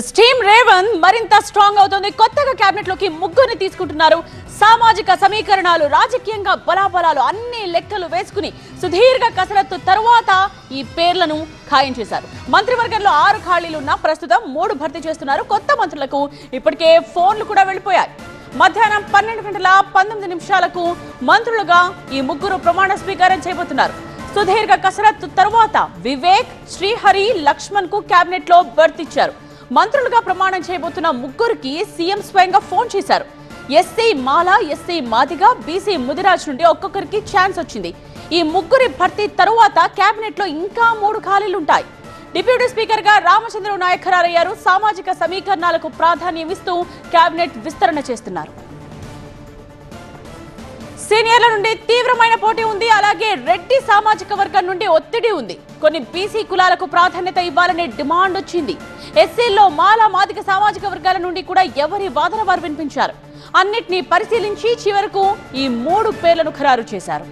Steam Revanth మరింత strong అవుతుంది. కొత్తగా కేబినెట్ లోకి ముగ్గురిని తీసుకుంటున్నారు. సామాజిక సమీకరణాలు, రాజకీయంగా బలాబలాలు అన్ని లెక్కలు వేసుకుని సుదీర్ఘ కసరత్తు తర్వాత ఈ పేర్లను ఖాయం చేశారు. మంత్రివర్గంలో 6 ఖాళీలు ఉన్న ప్రస్తుతం 3 భర్తీ చేస్తున్నారు. కొత్త మంత్రులకు ఇప్పటికే ఫోన్లు కూడా వెళ్లిపోయాయి. మధ్యాహ్నం 12:19 మంత్రులుగా ఈ ముగ్గురు ప్రమాణ స్వీకారం చేయబోతున్నారు. సుదీర్ఘ కసరత్తు తర్వాత వివేక్, శ్రీహరి, లక్ష్మణ్ కు కేబినెట్ లో బర్తిచ్చారు. మంత్రులుగా ప్రమాణం చేయబోతున్న ముగ్గురికి సీఎం స్వయంగా ఫోన్ చేశారు. ఎస్సీ మాల, ఎస్సీ మాదిగ, బీసీ ముదిరాజ్ నుండి ఒక్కొక్కరికి ఛాన్స్ వచ్చింది. ఈ ముగ్గురి భర్తీ తరువాత కేబినెట్ లో ఇంకా 3 ఖాళీలుంటాయి. డిప్యూటీ స్పీకర్ గా రామచంద్రరావు నాయక్ ఖరారయ్యారు. సామాజిక సమీకరణాలకు ప్రాధాన్యం ఇస్తూ కేబినెట్ విస్తరణ చేస్తున్నారు. సీనియర్ల నుండి తీవ్రమైన పోటీ ఉంది. అలాగే రెడ్డి సామాజిక వర్గం నుండి ఒత్తిడి ఉంది. కొన్ని బీసీ కులాలకు ప్రాధాన్యత ఇవ్వాలనే డిమాండ్ వచ్చింది. ఎస్సీల్లో మాల, మాదిక సామాజిక వర్గాల నుండి కూడా ఎవరి వాదన వారు వినిపించారు. అన్నిటినీ పరిశీలించి చివరకు ఈ 3 పేర్లను ఖరారు చేశారు.